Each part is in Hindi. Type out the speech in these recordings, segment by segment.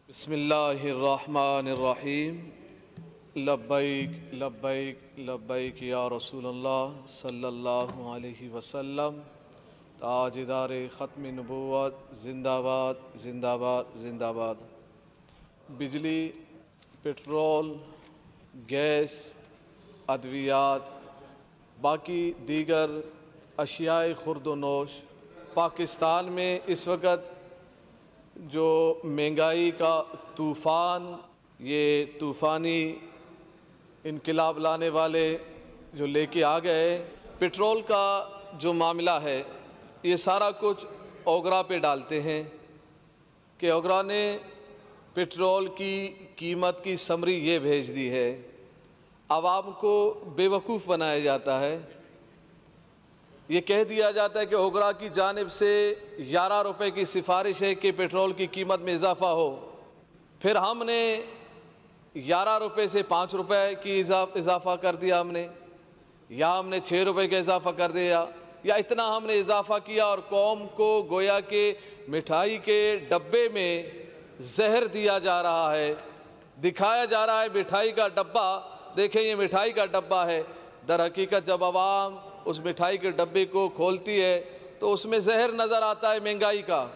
बिस्मिल्लाहिर्रहमानिर्रहीम। लब्बैक लब्बैक लब्बैक या रसूलल्लाह सल्लल्लाहु अलैहि वसल्लम। ताजदार ख़त्म नबूवत ज़िंदाबाद ज़िंदाबाद ज़िंदाबाद। बिजली, पेट्रोल, गैस, अद्वियात, बाकी दीगर अशियाए खुर्द-ओ-नोश पाकिस्तान में इस वक्त जो महंगाई का तूफ़ान, ये तूफ़ानी इनकलाब लाने वाले जो लेके आ गए, पेट्रोल का जो मामला है ये सारा कुछ ओगरा पे डालते हैं कि ओगरा ने पेट्रोल की कीमत की समरी ये भेज दी है। आवाम को बेवकूफ़ बनाया जाता है। ये कह दिया जाता है कि ओगरा की जानिब से 11 रुपये की सिफारिश है कि पेट्रोल की कीमत में इजाफ़ा हो। फिर हमने 11 रुपये से 5 रुपये की इजाफ़ा कर दिया हमने, या हमने 6 रुपये का इजाफ़ा कर दिया, या इतना हमने इजाफ़ा किया और कौम को गोया के मिठाई के डब्बे में जहर दिया जा रहा है। दिखाया जा रहा है मिठाई का डब्बा, देखें ये मिठाई का डब्बा है। दर हकीकत जब आवाम उस मिठाई के डब्बे को खोलती है तो उसमें जहर नज़र आता है महंगाई का।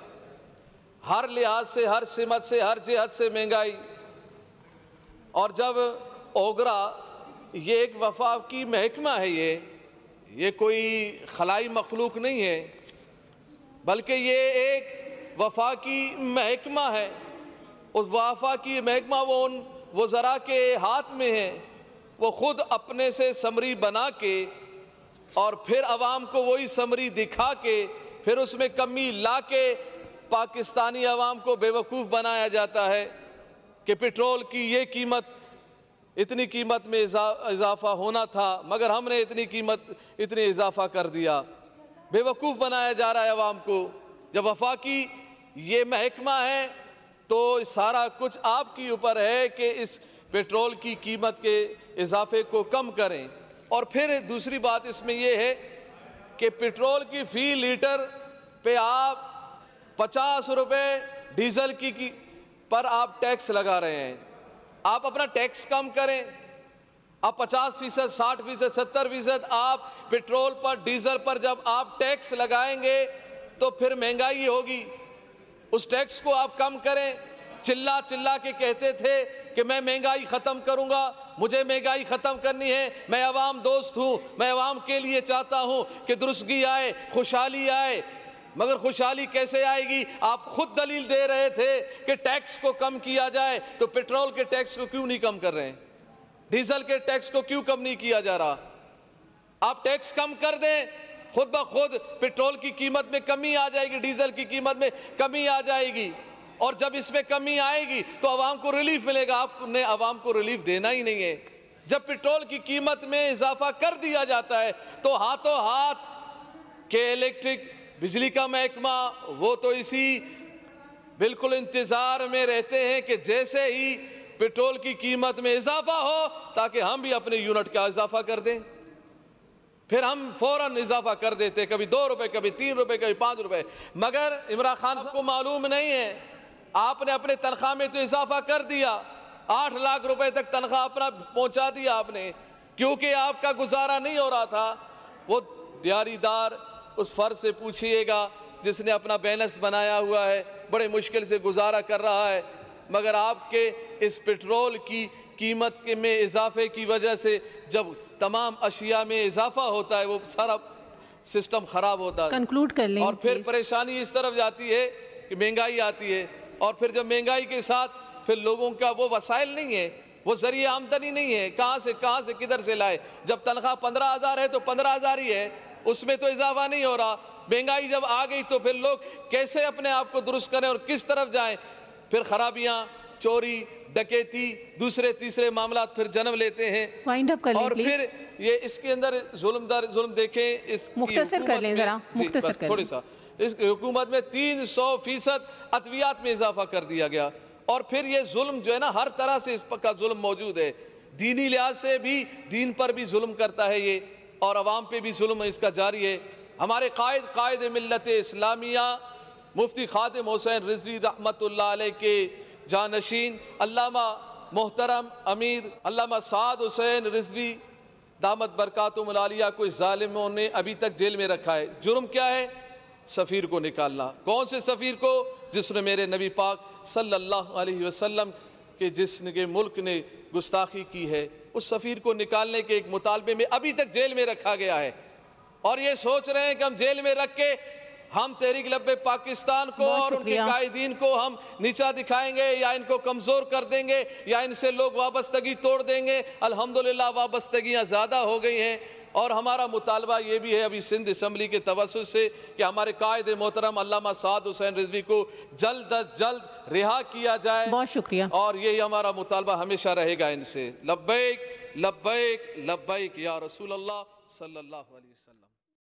हर लिहाज से, हर सिमत से, हर जिहत से महंगाई। और जब ओगरा, ये एक वफाकी महकमा है, ये कोई खलाई मखलूक नहीं है, बल्कि ये एक वफाकी महकमा है। उस वफाकी महकमा वो उन वज़रा के हाथ में है। वो ख़ुद अपने से समरी बना के और फिर आवाम को वही समरी दिखा के फिर उसमें कमी ला के पाकिस्तानी आवाम को बेवकूफ़ बनाया जाता है कि पेट्रोल की ये कीमत, इतनी कीमत में इजाफ़ा होना था मगर हमने इतनी इजाफ़ा कर दिया। बेवकूफ़ बनाया जा रहा है आवाम को। जब वफाकी ये महकमा है तो सारा कुछ आपके ऊपर है कि इस पेट्रोल की कीमत के इजाफे को कम करें। और फिर दूसरी बात इसमें यह है कि पेट्रोल की फ़ी लीटर पे आप 50 रुपये डीज़ल की पर आप टैक्स लगा रहे हैं। आप अपना टैक्स कम करें। आप 50%, 60%, 70% आप पेट्रोल पर, डीज़ल पर जब आप टैक्स लगाएंगे तो फिर महंगाई होगी। उस टैक्स को आप कम करें। चिल्ला चिल्ला के कहते थे कि मैं महंगाई ख़त्म करूंगा, मुझे महंगाई ख़त्म करनी है, मैं अवाम दोस्त हूँ, मैं अवाम के लिए चाहता हूँ कि दुरुस्तगी आए, खुशहाली आए। मगर खुशहाली कैसे आएगी? आप खुद दलील दे रहे थे कि टैक्स को कम किया जाए, तो पेट्रोल के टैक्स को क्यों नहीं कम कर रहे हैं? डीजल के टैक्स को क्यों कम नहीं किया जा रहा? आप टैक्स कम कर दें, खुद ब खुद पेट्रोल की कीमत में कमी आ जाएगी, डीजल की कीमत में कमी आ जाएगी। और जब इसमें कमी आएगी तो आवाम को रिलीफ मिलेगा। आपने आवाम को रिलीफ देना ही नहीं है। जब पेट्रोल की कीमत में इजाफा कर दिया जाता है तो हाथों हाथ के इलेक्ट्रिक बिजली का महकमा वो तो इसी बिल्कुल इंतजार में रहते हैं कि जैसे ही पेट्रोल की कीमत में इजाफा हो ताकि हम भी अपने यूनिट का इजाफा कर दें। फिर हम फौरन इजाफा कर देते, कभी 2 रुपए, कभी 3 रुपए, कभी 5 रुपए। मगर इमरान खान को मालूम नहीं है, आपने अपने तनख्वाह में तो इजाफा कर दिया, 8 लाख रुपए तक तनख्वाह अपना पहुंचा दिया आपने, क्योंकि आपका गुजारा नहीं हो रहा था। वो दिहाड़ीदार उस फर्ज से पूछिएगा जिसने अपना बैलेंस बनाया हुआ है, बड़े मुश्किल से गुजारा कर रहा है। मगर आपके इस पेट्रोल की कीमत के में इजाफे की वजह से जब तमाम अशिया में इजाफा होता है वो सारा सिस्टम ख़राब होता है। कंक्लूड कर लें। और फिर परेशानी इस तरफ जाती है कि महंगाई आती है, और फिर जब महंगाई के साथ फिर लोगों का वो वसाइल नहीं है, वो जरिए आमदनी नहीं है, कहाँ से किधर से लाए। जब तनख्वाह 15,000 है तो 15,000 ही है, उसमें तो इजाफा नहीं हो रहा। महंगाई जब आ गई तो फिर लोग कैसे अपने आप को दुरुस्त करें और किस तरफ जाएं? फिर खराबियाँ, चोरी, डकैती, दूसरे तीसरे मामला फिर जन्म लेते हैं। वाइंड अप कर लें और प्लीज। फिर ये इसके अंदर जुल्म देखें, इस मुख्तसर कर लें जरा, मुख्तसर कर थोड़ी सा। इस हुकूमत में 300% अद्वियात में इजाफा कर दिया गया। और फिर ये जुल्म जो है ना, हर तरह से इसका जुल्म मौजूद है। दीनी लिहाज से भी, दीन पर भी जुल्म करता है ये, और अवाम पे भी जुल्म इसका जारी है। हमारे कायद मिल्लत इस्लामिया मुफ्ती खादिम हुसैन रिजवी रहमतुल्लाह अलैह के जानशीन अल्लामा मोहतरम अमीर अल्लामा साद हुसैन रिजवी दामत बरकातुहुल आलिया को इस जालिमों ने अभी तक जेल में रखा है। जुर्म क्या है? सफ़ीर को निकालना। कौन से सफ़ीर को? जिसने मेरे नबी पाक सल्लल्लाहु अलैहि वसल्लम के जिसके मुल्क ने गुस्ताखी की है, उस सफ़ीर को निकालने के एक मुतालबे में अभी तक जेल में रखा गया है। और ये सोच रहे हैं कि हम जेल में रख के हम तहरीक लब्बे पाकिस्तान को और उनके कायदीन को हम नीचा दिखाएंगे या इनको कमज़ोर कर देंगे या इनसे लोग वाबस्तगी तोड़ देंगे। अल्हम्दुलिल्लाह वाबस्तगियाँ ज़्यादा हो गई हैं और हमारा मुतालबा ये भी है अभी सिंध असम्बली के तवस्सुस से कि हमारे कायद मोहतरम अल्लामा साद हुसैन रिजवी को जल्द अज जल्द रिहा किया जाए। बहुत शुक्रिया। और यही हमारा मुतालबा हमेशा रहेगा इनसे। लब्बैक लब्बैक लब्बैक या रसूल अल्लाह सल्लल्लाहु अलैहि वसल्लम।